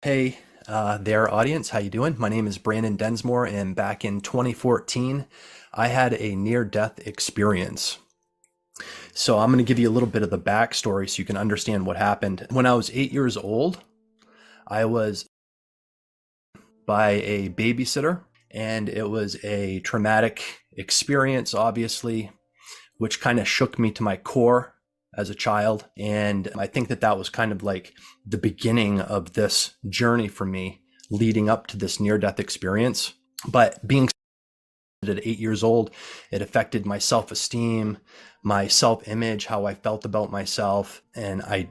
Hey there, audience. How you doing? My name is Brandon Densmore, and back in 2014, I had a near-death experience. So I'm going to give you a little bit of the backstory so you can understand what happened. When I was 8 years old, I was by a babysitter, and it was a traumatic experience, obviously, which kind of shook me to my core as a child. And I think that that was kind of like the beginning of this journey for me leading up to this near death experience. But being at 8 years old, it affected my self esteem, my self image, how I felt about myself. And I,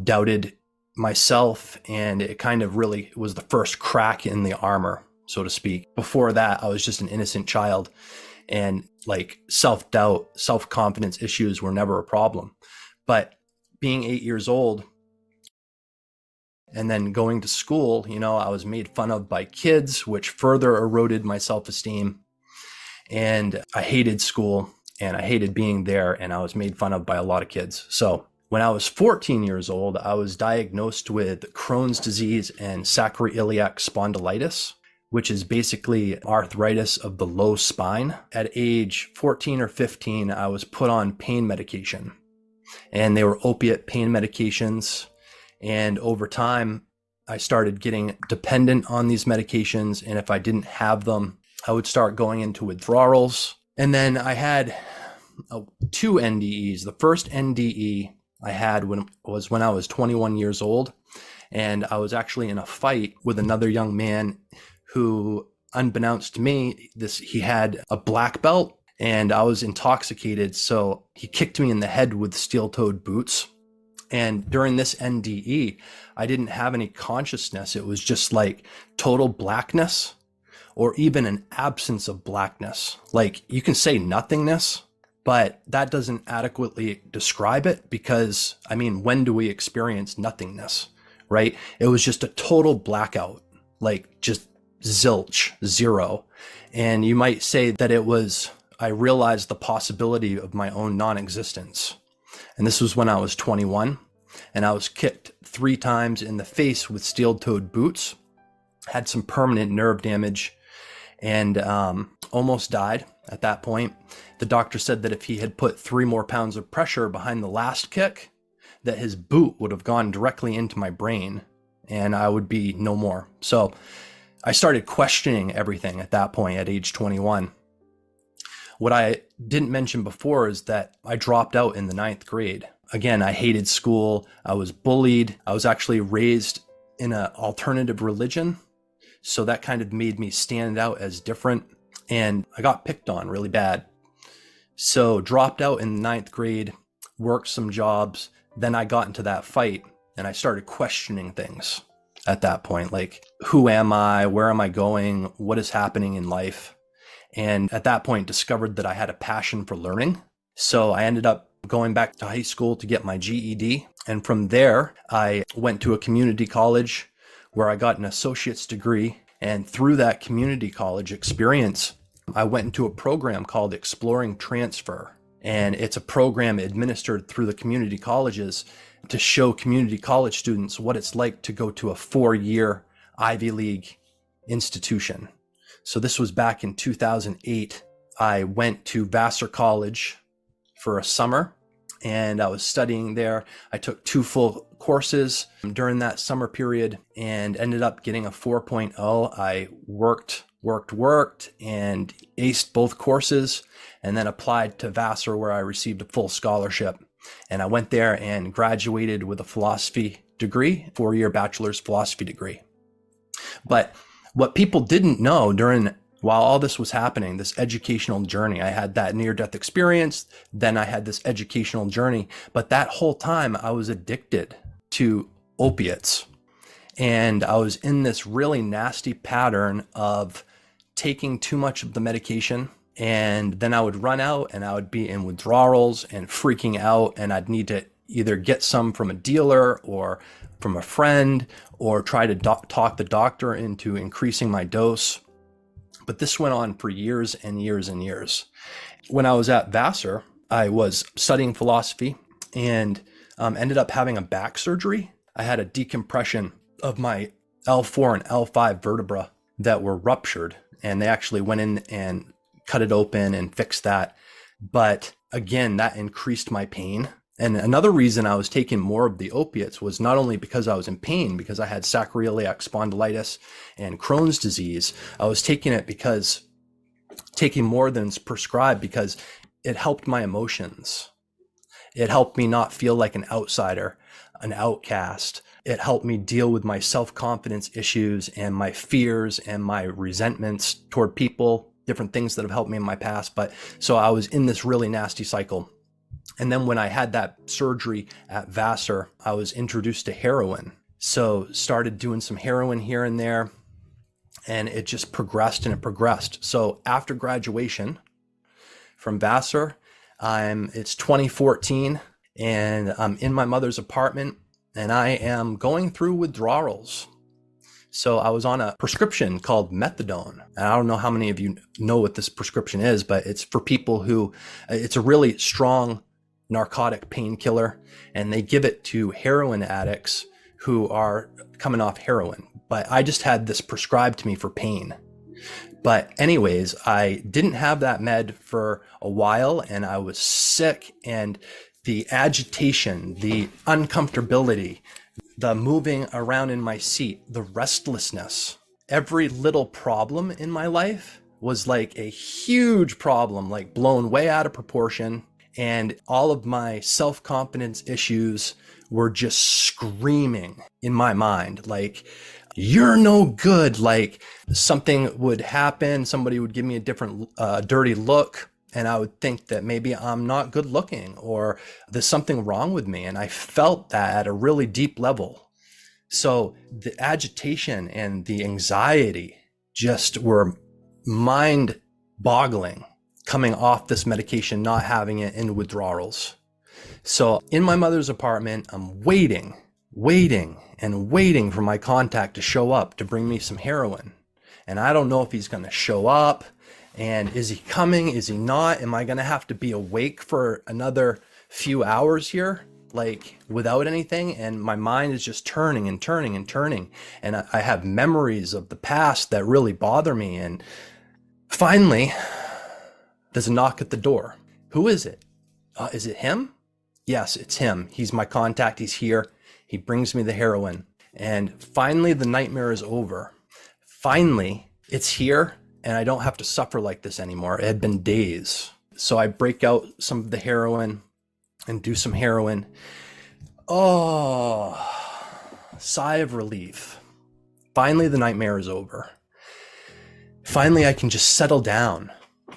doubted myself. And it kind of really was the first crack in the armor, so to speak. Before that, I was just an innocent child. And like self-doubt, self-confidence issues were never a problem. But being 8 years old and then going to school, I was made fun of by kids, which further eroded my self-esteem. And I hated school and I hated being there, and I was made fun of by a lot of kids. So when I was 14 years old, I was diagnosed with Crohn's disease and sacroiliac spondylitis, which is basically arthritis of the low spine. At age 14 or 15, I was put on pain medication, and they were opiate pain medications. And over time, I started getting dependent on these medications. And if I didn't have them, I would start going into withdrawals. And then I had two NDEs. The first NDE I had when I was 21 years old. And I was actually in a fight with another young man who, unbeknownst to me, he had a black belt, and I was intoxicated. So he kicked me in the head with steel-toed boots. And during this NDE, I didn't have any consciousness. It was just like total blackness, or even an absence of blackness. Like, you can say nothingness, but that doesn't adequately describe it, because, when do we experience nothingness, right? It was just a total blackout, like just zilch, zero. And you might say that I realized the possibility of my own non-existence. And this was when I was 21, and I was kicked 3 times in the face with steel-toed boots, had some permanent nerve damage, and almost died at that point. The doctor said that if he had put 3 more pounds of pressure behind the last kick, that his boot would have gone directly into my brain and I would be no more. So I started questioning everything at that point at age 21. What I didn't mention before is that I dropped out in the 9th grade. Again, I hated school. I was bullied. I was actually raised in an alternative religion. So that kind of made me stand out as different. And I got picked on really bad. So dropped out in the 9th grade, worked some jobs. Then I got into that fight and I started questioning things at that point. Like, who am I? Where am I going? What is happening in life? And at that point, discovered that I had a passion for learning. So I ended up going back to high school to get my GED. And from there, I went to a community college where I got an associate's degree. And through that community college experience, I went into a program called Exploring Transfer. And it's a program administered through the community colleges to show community college students what it's like to go to a 4-year Ivy League institution. So this was back in 2008. I went to Vassar College for a summer and I was studying there. I took 2 full courses during that summer period and ended up getting a 4.0. I worked and aced both courses, and then applied to Vassar, where I received a full scholarship. And I went there and graduated with a philosophy degree, 4-year bachelor's philosophy degree. But what people didn't know while all this was happening, this educational journey, I had that near-death experience, then I had this educational journey, but that whole time I was addicted to opiates. And I was in this really nasty pattern of taking too much of the medication, and then I would run out and I would be in withdrawals and freaking out, and I'd need to either get some from a dealer or from a friend, or try to talk the doctor into increasing my dose. But this went on for years and years and years. When I was at Vassar, I was studying philosophy and ended up having a back surgery. I had a decompression of my L4 and L5 vertebra that were ruptured, and they actually went in and cut it open and fixed that. But again, that increased my pain. And another reason I was taking more of the opiates was not only because I was in pain, because I had sacroiliac spondylitis and Crohn's disease. I was taking it because taking more than's prescribed because it helped my emotions. It helped me not feel like an outsider, an outcast. It helped me deal with my self-confidence issues and my fears and my resentments toward people, different things that have helped me in my past. But so I was in this really nasty cycle. And then when I had that surgery at Vassar, I was introduced to heroin. So started doing some heroin here and there, and it just progressed and it progressed. So after graduation from Vassar, it's 2014 and I'm in my mother's apartment and I am going through withdrawals. So I was on a prescription called methadone. And I don't know how many of you know what this prescription is, but it's for people who, it's a really strong narcotic painkiller, and they give it to heroin addicts who are coming off heroin. But I just had this prescribed to me for pain. But anyways, I didn't have that med for a while and I was sick, and the agitation, the uncomfortability, the moving around in my seat, the restlessness, every little problem in my life was like a huge problem, like blown way out of proportion. And all of my self-confidence issues were just screaming in my mind, like, you're no good. Like something would happen, somebody would give me a different dirty look, and I would think that maybe I'm not good looking or there's something wrong with me. And I felt that at a really deep level. So the agitation and the anxiety just were mind boggling coming off this medication, not having it in withdrawals. So in my mother's apartment, I'm waiting for my contact to show up to bring me some heroin. And I don't know if he's going to show up. And is he coming? Is he not? Am I going to have to be awake for another few hours here, like without anything? And my mind is just turning and turning and turning. And I have memories of the past that really bother me. And finally, there's a knock at the door. Who is it? Is it him? Yes, it's him. He's my contact. He's here. He brings me the heroin. And finally, the nightmare is over. Finally, it's here. And I don't have to suffer like this anymore. It had been days. So I break out some of the heroin and do some heroin. Oh, sigh of relief. Finally, the nightmare is over. Finally, I can just settle down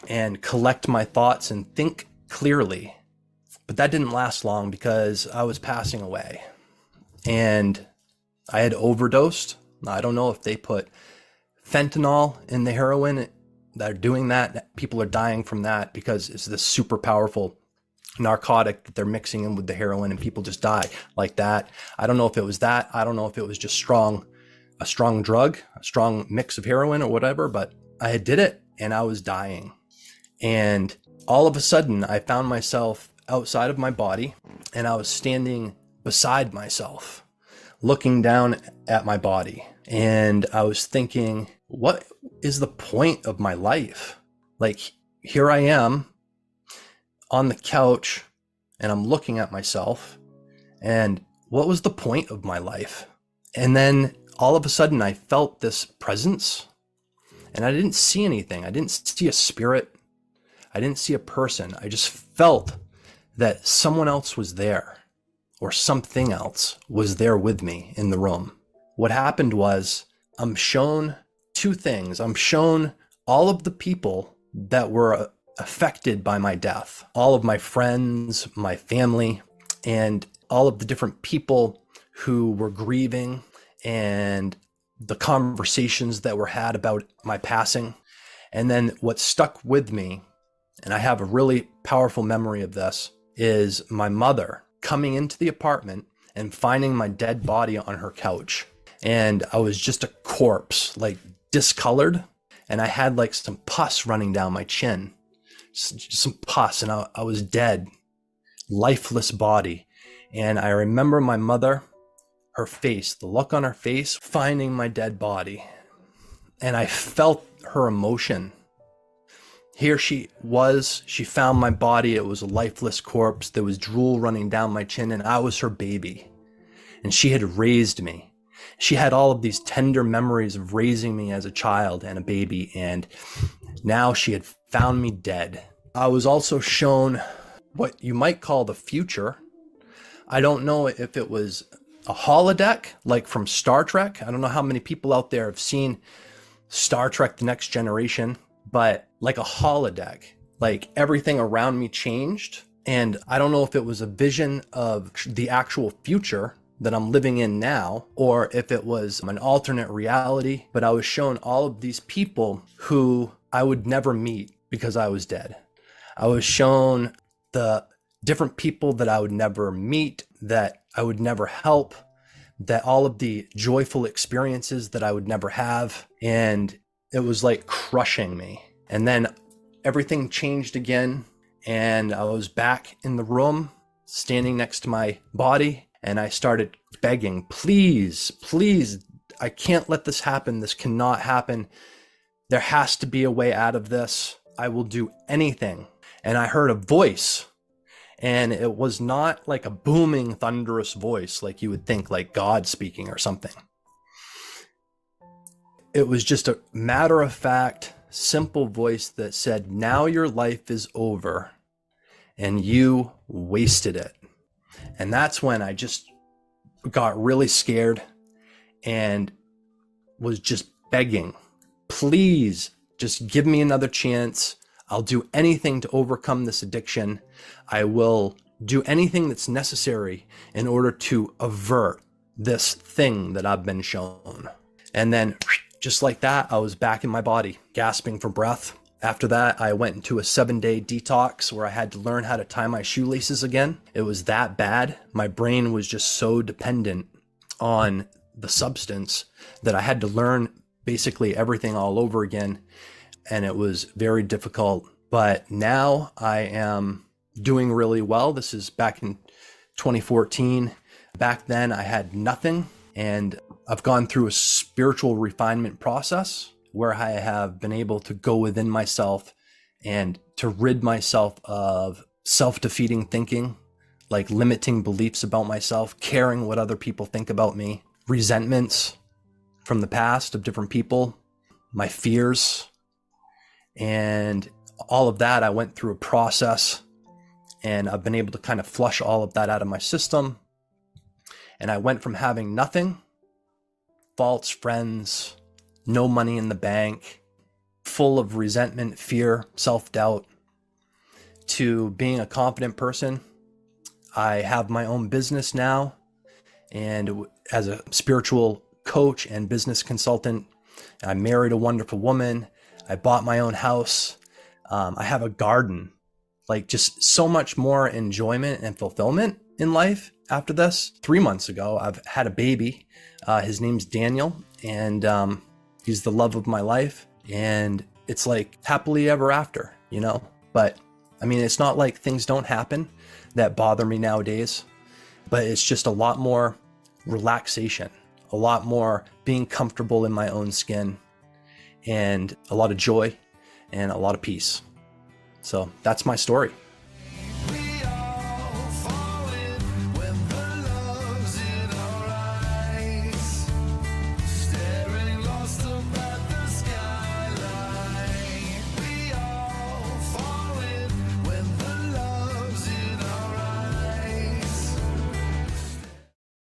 and collect my thoughts and think clearly. But that didn't last long because I was passing away. And I had overdosed. I don't know if they put fentanyl in the heroin. They're doing that. People are dying from that because it's this super powerful narcotic that they're mixing in with the heroin, and people just die like that. I don't know if it was that. I don't know if it was just a strong drug, a strong mix of heroin or whatever, but I did it and I was dying. And all of a sudden I found myself outside of my body and I was standing beside myself, looking down at my body. And I was thinking, what is the point of my life? Like, here I am on the couch and I'm looking at myself, and what was the point of my life? And then all of a sudden I felt this presence, and I didn't see anything. I didn't see a spirit. I didn't see a person. I just felt that someone else was there, or something else was there with me in the room. What happened was I'm shown two things. I'm shown all of the people that were affected by my death, all of my friends, my family, and all of the different people who were grieving, and the conversations that were had about my passing. And then what stuck with me, and I have a really powerful memory of this, is my mother coming into the apartment and finding my dead body on her couch. And I was just a corpse, like discolored. And I had like some pus running down my chin, just some pus. And I was dead, lifeless body. And I remember my mother her face, the look on her face, finding my dead body. And I felt her emotion. Here she was, she found my body. It was a lifeless corpse. There was drool running down my chin, and I was her baby. And she had raised me. She had all of these tender memories of raising me as a child and a baby, and now she had found me dead. I was also shown what you might call the future. I don't know if it was a holodeck, like from Star Trek. I don't know how many people out there have seen Star Trek: The Next Generation, but like a holodeck, like everything around me changed. And I don't know if it was a vision of the actual future that I'm living in now, or if it was an alternate reality, but I was shown all of these people who I would never meet because I was dead. I was shown the different people that I would never meet, that I would never help, that all of the joyful experiences that I would never have. And it was like crushing me. And then everything changed again. And I was back in the room, standing next to my body. And I started begging, please, please, I can't let this happen. This cannot happen. There has to be a way out of this. I will do anything. And I heard a voice, and it was not like a booming, thunderous voice like you would think, like God speaking or something. It was just a matter-of-fact, simple voice that said, now your life is over, and you wasted it. And that's when I just got really scared and was just begging, please just give me another chance. I'll do anything to overcome this addiction. I will do anything that's necessary in order to avert this thing that I've been shown. And then just like that, I was back in my body, gasping for breath. After that, I went into a 7-day detox where I had to learn how to tie my shoelaces again. It was that bad. My brain was just so dependent on the substance that I had to learn basically everything all over again. And it was very difficult. But now I am doing really well. This is back in 2014. Back then I had nothing, and I've gone through a spiritual refinement process where I have been able to go within myself and to rid myself of self-defeating thinking, like limiting beliefs about myself, caring what other people think about me, resentments from the past of different people, my fears, and all of that. I went through a process, and I've been able to kind of flush all of that out of my system. And I went from having nothing, false friends, no money in the bank, full of resentment, fear, self-doubt, to being a confident person. I have my own business now, and as a spiritual coach and business consultant, I married a wonderful woman. I bought my own house. I have a garden, like just so much more enjoyment and fulfillment in life after this. 3 months ago, I've had a baby. His name's Daniel, and he's the love of my life. And it's like happily ever after, you know? But I mean, it's not like things don't happen that bother me nowadays, but it's just a lot more relaxation, a lot more being comfortable in my own skin, and a lot of joy and a lot of peace. So that's my story.